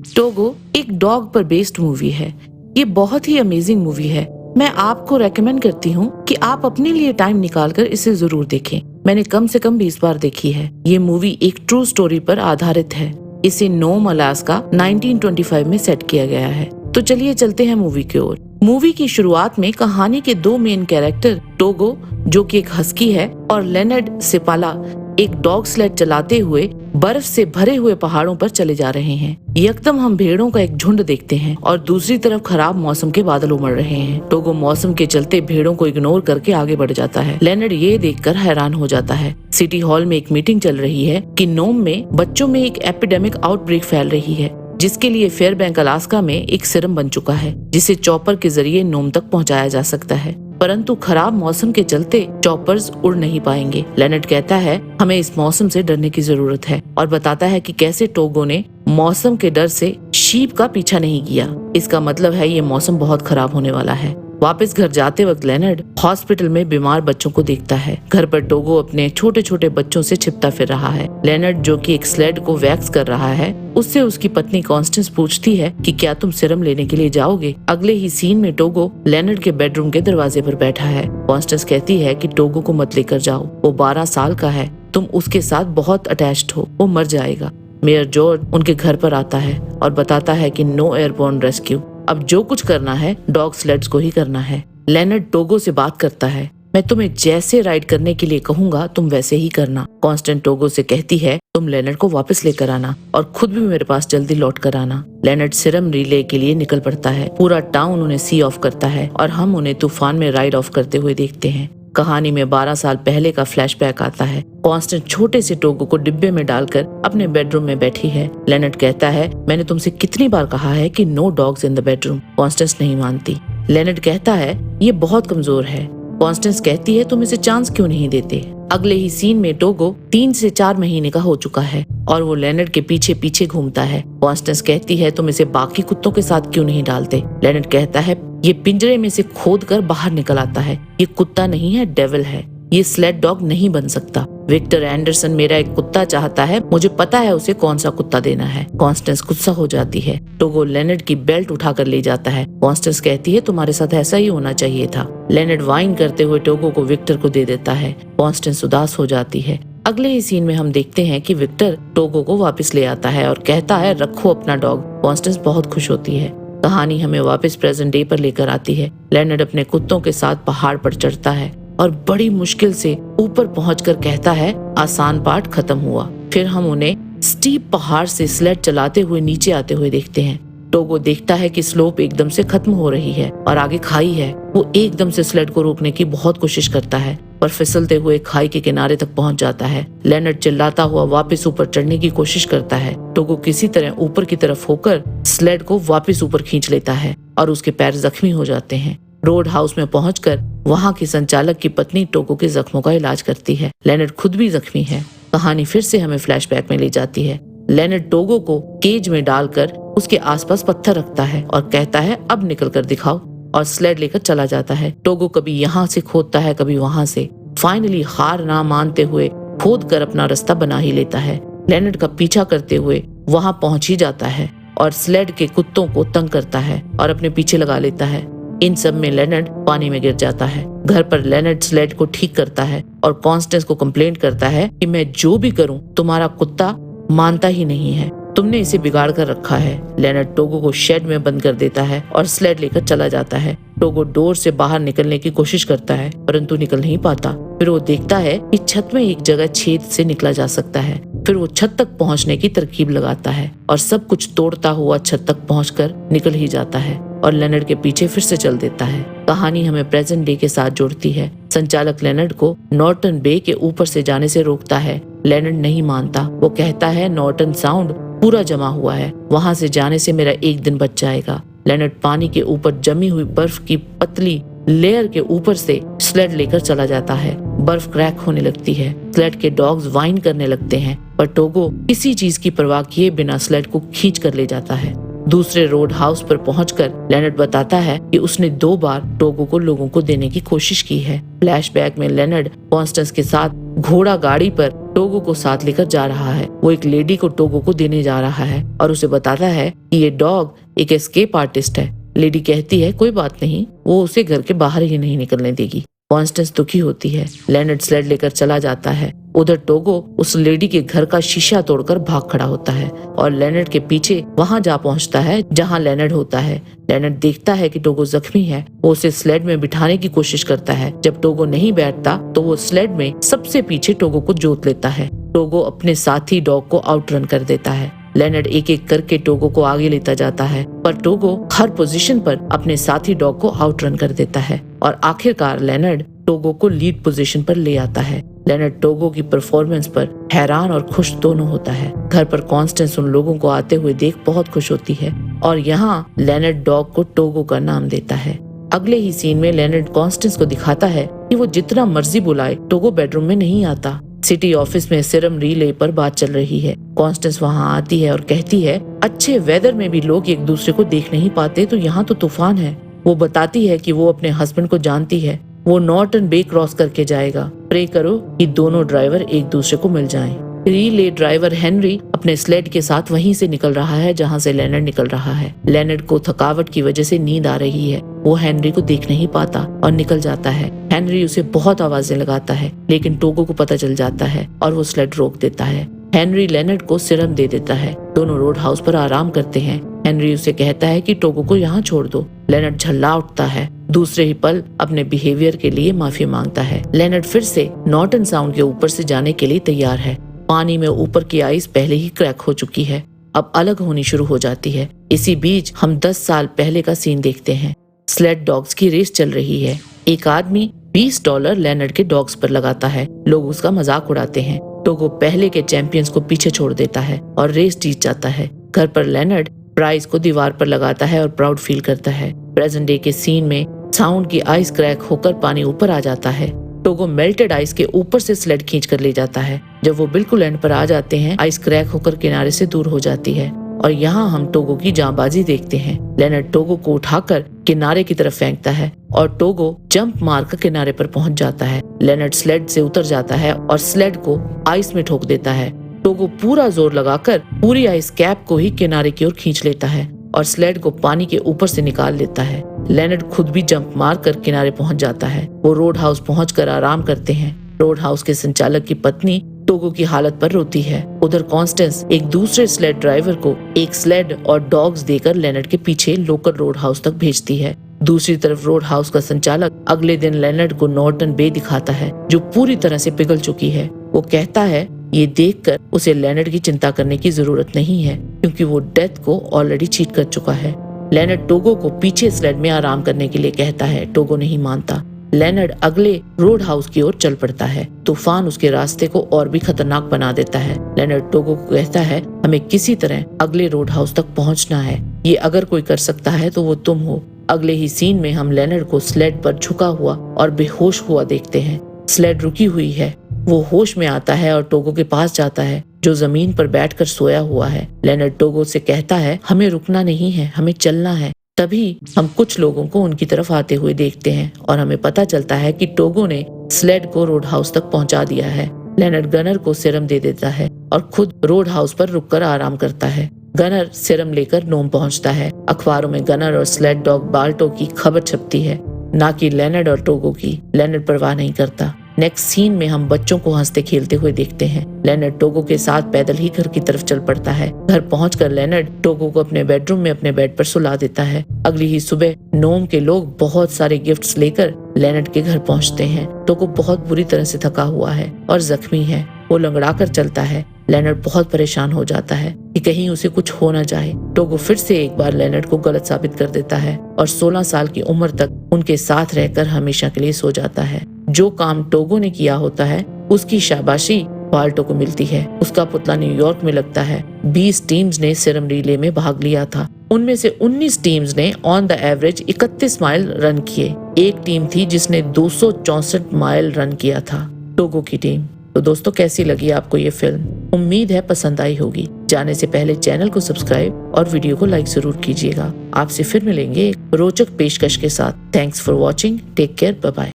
Togo एक dog पर based movie है। ये बहुत ही अमेजिंग मूवी है। मैं आपको रेकमेंड करती हूँ कि आप अपने लिए टाइम निकालकर इसे जरूर देखें। मैंने कम से कम 20 बार देखी है। ये मूवी एक ट्रू स्टोरी पर आधारित है। इसे नोम, अलास्का 1925 में सेट किया गया है। तो चलिए चलते हैं मूवी की ओर। मूवी की शुरुआत में कहानी के दो मेन कैरेक्टर टोगो जो कि एक हस्की है और लेनर्ड सेपाला एक डॉग स्लेड चलाते हुए बर्फ से भरे हुए पहाड़ों पर चले जा रहे हैं। यकदम हम भेड़ों का एक झुंड देखते हैं और दूसरी तरफ खराब मौसम के बादल उमड़ रहे हैं। टोगो मौसम के चलते भेड़ों को इग्नोर करके आगे बढ़ जाता है। लेनर्ड ये देखकर हैरान हो जाता है। सिटी हॉल में एक मीटिंग चल रही है कि नोम में बच्चों में एक एपिडेमिक आउटब्रेक फैल रही है, जिसके लिए फेयरबैंक अलास्का में एक सिरम बन चुका है जिसे चॉपर के जरिए नोम तक पहुंचाया जा सकता है। परंतु खराब मौसम के चलते चॉपर्स उड़ नहीं पाएंगे। लेनर्ड कहता है हमें इस मौसम से डरने की जरूरत है और बताता है कि कैसे टोगो ने मौसम के डर से शीप का पीछा नहीं किया। इसका मतलब है ये मौसम बहुत खराब होने वाला है। वापस घर जाते वक्त लेनर्ड हॉस्पिटल में बीमार बच्चों को देखता है। घर पर टोगो अपने छोटे छोटे बच्चों से छिपता फिर रहा है। लेनर्ड जो कि एक स्लेड को वैक्स कर रहा है, उससे उसकी पत्नी कॉन्स्टेंस पूछती है कि क्या तुम सिरम लेने के लिए जाओगे। अगले ही सीन में टोगो लेनर्ड के बेडरूम के दरवाजे पर बैठा है। कॉन्स्टेंस कहती है कि टोगो को मत लेकर जाओ, वो 12 साल का है, तुम उसके साथ बहुत अटैच्ड हो, वो मर जाएगा। मेयर जॉर्ज उनके घर पर आता है और बताता है कि नो एयरबोर्न रेस्क्यू, अब जो कुछ करना है डॉग स्लेड्स को ही करना है। लेनर्ड टोगो से बात करता है, मैं तुम्हें जैसे राइड करने के लिए कहूंगा तुम वैसे ही करना। कॉन्स्टेंस टोगो से कहती है तुम लेनर्ड को वापस लेकर आना और खुद भी मेरे पास जल्दी लौट कर आना। लेनर्ड सिरम रिले के लिए निकल पड़ता है। पूरा टाउन उन्हें सी ऑफ करता है और हम उन्हें तूफान में राइड ऑफ करते हुए देखते हैं। कहानी में 12 साल पहले का फ्लैशबैक आता है। कॉन्स्टेंस छोटे से टोगो को डिब्बे में डालकर अपने बेडरूम में बैठी है। लेनर्ड कहता है मैंने तुमसे कितनी बार कहा है कि no dogs in the bedroom. Constance नहीं मानती। लेनर्ड कहता है ये बहुत कमजोर है। कॉन्स्टेंस कहती है तुम इसे चांस क्यों नहीं देते। अगले ही सीन में टोगो 3 से 4 महीने का हो चुका है और वो लेनर्ड के पीछे पीछे घूमता है। कॉन्स्टेंस कहती है तुम इसे बाकी कुत्तों के साथ क्यों नहीं डालते। लेनर्ड कहता है ये पिंजरे में से खोद कर बाहर निकल आता है, ये कुत्ता नहीं है, डेविल है, ये स्लेड डॉग नहीं बन सकता। विक्टर एंडरसन मेरा एक कुत्ता चाहता है, मुझे पता है उसे कौन सा कुत्ता देना है। कॉन्स्टेंस गुस्सा हो जाती है। टोगो लेनर्ड की बेल्ट उठाकर ले जाता है। कॉन्स्टेंस कहती है तुम्हारे साथ ऐसा ही होना चाहिए था। लेनर्ड वाइन करते हुए टोगो को विक्टर को दे देता है। कॉन्स्टेंस उदास हो जाती है। अगले ही सीन में हम देखते हैं कि विक्टर टोगो को वापस ले आता है और कहता है रखो अपना डॉग। कॉन्स्टेंस बहुत खुश होती है। कहानी हमें वापस प्रेजेंट डे पर लेकर आती है। लेनर्ड अपने कुत्तों के साथ पहाड़ पर चढ़ता है और बड़ी मुश्किल से ऊपर पहुंचकर कहता है आसान पार्ट खत्म हुआ। फिर हम उन्हें स्टीप पहाड़ से स्लेड चलाते हुए नीचे आते हुए देखते हैं। टोगो देखता है कि स्लोप एकदम से खत्म हो रही है और आगे खाई है। वो एकदम से स्लेड को रोकने की बहुत कोशिश करता है पर फिसलते हुए खाई के किनारे तक पहुंच जाता है। लेनर्ड चिल्लाता हुआ वापस ऊपर चढ़ने की कोशिश करता है। टोगो किसी तरह ऊपर की तरफ होकर स्लेड को वापस ऊपर खींच लेता है और उसके पैर जख्मी हो जाते हैं। रोड हाउस में पहुंचकर वहां की संचालक की पत्नी टोगो के जख्मों का इलाज करती है। लेनर्ड खुद भी जख्मी है। कहानी फिर से हमें फ्लैशबैक में ले जाती है। लेनर्ड टोगो को केज में डालकर उसके आसपास पत्थर रखता है और कहता है अब निकल कर दिखाओ और स्लेड लेकर चला जाता है। टोगो कभी यहाँ से खोदता है कभी वहां से। फाइनली हार ना मानते हुए खोद कर अपना रास्ता बना ही लेता है। लेनर्ड का पीछा करते हुए वहां पहुंच ही जाता है और स्लेड के कुत्तों को तंग करता है और अपने पीछे लगा लेता है। इन सब में लेनर्ड पानी में गिर जाता है। घर पर लेनर्ड स्लेड को ठीक करता है और कॉन्स्टेंस को कंप्लेंट करता है कि मैं जो भी करूं तुम्हारा कुत्ता मानता ही नहीं है, तुमने इसे बिगाड़ कर रखा है। लेनर्ड टोगो को शेड में बंद कर देता है और स्लेड लेकर चला जाता है। टोगो डोर से बाहर निकलने की कोशिश करता है परंतु निकल नहीं पाता। फिर वो देखता है कि छत में एक जगह छेद से निकला जा सकता है। फिर वो छत तक पहुंचने की तरकीब लगाता है और सब कुछ तोड़ता हुआ छत तक पहुंचकर निकल ही जाता है और लेनर्ड के पीछे फिर से चल देता है। कहानी हमें प्रेजेंट डे के साथ जोड़ती है। संचालक लेनर्ड को नॉर्टन बे के ऊपर से जाने से रोकता है। लेनर्ड नहीं मानता। वो कहता है नॉर्टन साउंड पूरा जमा हुआ है, वहां से जाने से मेरा एक दिन बच जाएगा। लेनर्ड पानी के ऊपर जमी हुई बर्फ की पतली लेयर के ऊपर से स्लेड लेकर चला जाता है। बर्फ क्रैक होने लगती है। स्लेड के डॉग्स वाइन करने लगते हैं पर टोगो किसी चीज की परवाह किए बिना स्लेड को खींच कर ले जाता है। दूसरे रोड हाउस पर पहुंचकर लेनर्ड बताता है कि उसने 2 बार टोगो को लोगों को देने की कोशिश की है। फ्लैशबैक में लेनर्ड कॉन्स्टेंस के साथ घोड़ा गाड़ी पर टोगो को साथ लेकर जा रहा है। वो एक लेडी को टोगो को देने जा रहा है और उसे बताता है कि ये डॉग एक एस्केप आर्टिस्ट है। लेडी कहती है कोई बात नहीं, वो उसे घर के बाहर ही नहीं निकलने देगी। कॉन्स्टेंस दुखी होती है। लेनर्ड स्लेड लेकर चला जाता है। उधर टोगो उस लेडी के घर का शीशा तोड़कर भाग खड़ा होता है और लेनर्ड के पीछे वहां जा पहुंचता है जहां लेनर्ड होता है। लेनर्ड देखता है कि टोगो जख्मी है। वो उसे स्लेड में बिठाने की कोशिश करता है। जब टोगो नहीं बैठता तो वो स्लेड में सबसे पीछे टोगो को जोत लेता है। टोगो अपने साथी डॉग को आउटरन कर देता है। लेनर्ड एक एक करके टोगो को आगे लेता जाता है, पर टोगो हर पोजीशन पर अपने साथी डॉग को आउटरन कर देता है और आखिरकार लेनर्ड टोगो को लीड पोजीशन पर ले आता है। लेनर्ड टोगो की परफॉर्मेंस पर हैरान और खुश दोनों होता है। घर पर कॉन्स्टेंस उन लोगों को आते हुए देख बहुत खुश होती है और यहाँ लेनर्ड डॉग को टोगो का नाम देता है। अगले ही सीन में लेनर्ड कॉन्स्टेंस को दिखाता है कि वो जितना मर्जी बुलाए टोगो बेडरूम में नहीं आता। सिटी ऑफिस में सीरम रिले पर बात चल रही है। कॉन्स्टेंस वहां आती है और कहती है अच्छे वेदर में भी लोग एक दूसरे को देख नहीं पाते, तो यहाँ तो तूफान है। वो बताती है कि वो अपने हस्बैंड को जानती है। वो नॉर्टन बे क्रॉस करके जाएगा। प्रे करो कि दोनों ड्राइवर एक दूसरे को मिल जाएं। रिले ड्राइवर हेनरी अपने स्लेड के साथ वहीं से निकल रहा है जहां से लेनर्ड निकल रहा है। लेनर्ड को थकावट की वजह से नींद आ रही है। वो हेनरी को देख नहीं पाता और निकल जाता है। हेनरी उसे बहुत आवाजें लगाता है, लेकिन टोगो को पता चल जाता है और वो स्लेड रोक देता है। हेनरी लेनर्ड को सिरम दे देता है। दोनों रोड हाउस पर आराम करते हैं। हेनरी उसे कहता है कि टोगो को यहाँ छोड़ दो। लेनर्ड झल्ला उठता है। दूसरे ही पल अपने बिहेवियर के लिए माफी मांगता है। लेनर्ड फिर से नॉर्टन साउंड के ऊपर से जाने के लिए तैयार है। पानी में ऊपर की आइस पहले ही क्रैक हो चुकी है, अब अलग होनी शुरू हो जाती है। इसी बीच हम 10 साल पहले का सीन देखते हैं। स्लेड डॉग्स की रेस चल रही है। एक आदमी $20 लेनर्ड के डॉग्स पर लगाता है। लोग उसका मजाक उड़ाते हैं। टोगो पहले के चैंपियंस को पीछे छोड़ देता है और रेस जीत जाता है। घर पर लेनर्ड प्राइज को दीवार पर लगाता है और प्राउड फील करता है। प्रेजेंट डे के सीन में साउंड की आइस क्रैक होकर पानी ऊपर आ जाता है। टोगो मेल्टेड आइस के ऊपर से स्लेड खींच कर ले जाता है। जब वो बिल्कुल एंड पर आ जाते हैं, आइस क्रैक होकर किनारे से दूर हो जाती है और यहाँ हम टोगो की जांबाजी देखते हैं। लेनर्ड टोगो को उठाकर किनारे की तरफ फेंकता है और टोगो जंप मारकर किनारे पर पहुंच जाता है। लेनर्ड स्लेड से उतर जाता है और स्लेड को आइस में ठोक देता है। टोगो पूरा जोर लगाकर पूरी आइस कैप को ही किनारे की ओर खींच लेता है और स्लेड को पानी के ऊपर से निकाल लेता है। लेनर्ड खुद भी जंप मारकर किनारे पहुंच जाता है। वो रोड हाउस पहुंचकर आराम करते हैं। रोड हाउस के संचालक की पत्नी टोगो की हालत पर रोती है। उधर कॉन्स्टेंस एक दूसरे स्लेड ड्राइवर को एक स्लेड और डॉग्स देकर लेनर्ड के पीछे लोकल रोड हाउस तक भेजती है। दूसरी तरफ रोड हाउस का संचालक अगले दिन लेनर्ड को नॉर्टन बे दिखाता है, जो पूरी तरह से पिघल चुकी है। वो कहता है ये देखकर उसे लेनर्ड की चिंता करने की जरूरत नहीं है, क्योंकि वो डेथ को ऑलरेडी चीट कर चुका है। लेनर्ड टोगो को पीछे स्लेड में आराम करने के लिए कहता है। टोगो नहीं मानता। लेनर्ड अगले रोड हाउस की ओर चल पड़ता है। तूफान उसके रास्ते को और भी खतरनाक बना देता है। लेनर्ड टोगो को कहता है हमें किसी तरह अगले रोड हाउस तक पहुंचना है। ये अगर कोई कर सकता है तो वो तुम हो। अगले ही सीन में हम लेनर्ड को स्लेड पर झुका हुआ और बेहोश हुआ देखते हैं। स्लेड रुकी हुई है। वो होश में आता है और टोगो के पास जाता है, जो जमीन पर बैठकर सोया हुआ है। लेनर्ड टोगो से कहता है हमें रुकना नहीं है, हमें चलना है। तभी हम कुछ लोगों को उनकी तरफ आते हुए देखते हैं और हमें पता चलता है कि टोगो ने स्लेड को रोड हाउस तक पहुंचा दिया है। लेनर्ड गनर को सिरम दे देता है और खुद रोड हाउस पर रुककर आराम करता है। गनर सिरम लेकर नोम पहुंचता है। अखबारों में गनर और स्लेड डॉग बाल्टो की खबर छपती है, ना कि लेनर्ड और टोगो की। लेनर्ड परवाह नहीं करता। नेक्स्ट सीन में हम बच्चों को हंसते खेलते हुए देखते हैं। लेनर्ड टोगो के साथ पैदल ही घर की तरफ चल पड़ता है। घर पहुंचकर लेनर्ड टोगो को अपने बेडरूम में अपने बेड पर सुला देता है। अगली ही सुबह नोम के लोग बहुत सारे गिफ्ट्स लेकर लेनर्ड के घर पहुंचते हैं। टोगो बहुत बुरी तरह से थका हुआ है और जख्मी है। वो लंगड़ा कर चलता है। लेनर्ड बहुत परेशान हो जाता है कि कहीं उसे कुछ हो न जाए। टोगो फिर से एक बार लेनर्ड को गलत साबित कर देता है और 16 साल की उम्र तक उनके साथ रहकर हमेशा के लिए सो जाता है। जो काम टोगो ने किया होता है उसकी शाबाशी बाल्टो को मिलती है। उसका पुतला न्यूयॉर्क में लगता है। 20 टीम्स ने सिरम रिले में भाग लिया था। उनमें से 19 टीम्स ने on the average 31 mile run किए। एक टीम थी जिसने 264 माइल रन किया था, टोगो की टीम। तो दोस्तों, कैसी लगी आपको ये फिल्म? उम्मीद है पसंद आई होगी। जाने से पहले चैनल को सब्सक्राइब और वीडियो को लाइक जरूर कीजिएगा। आपसे फिर मिलेंगे एक रोचक पेशकश के साथ। Thanks for watching. Take care. Bye bye.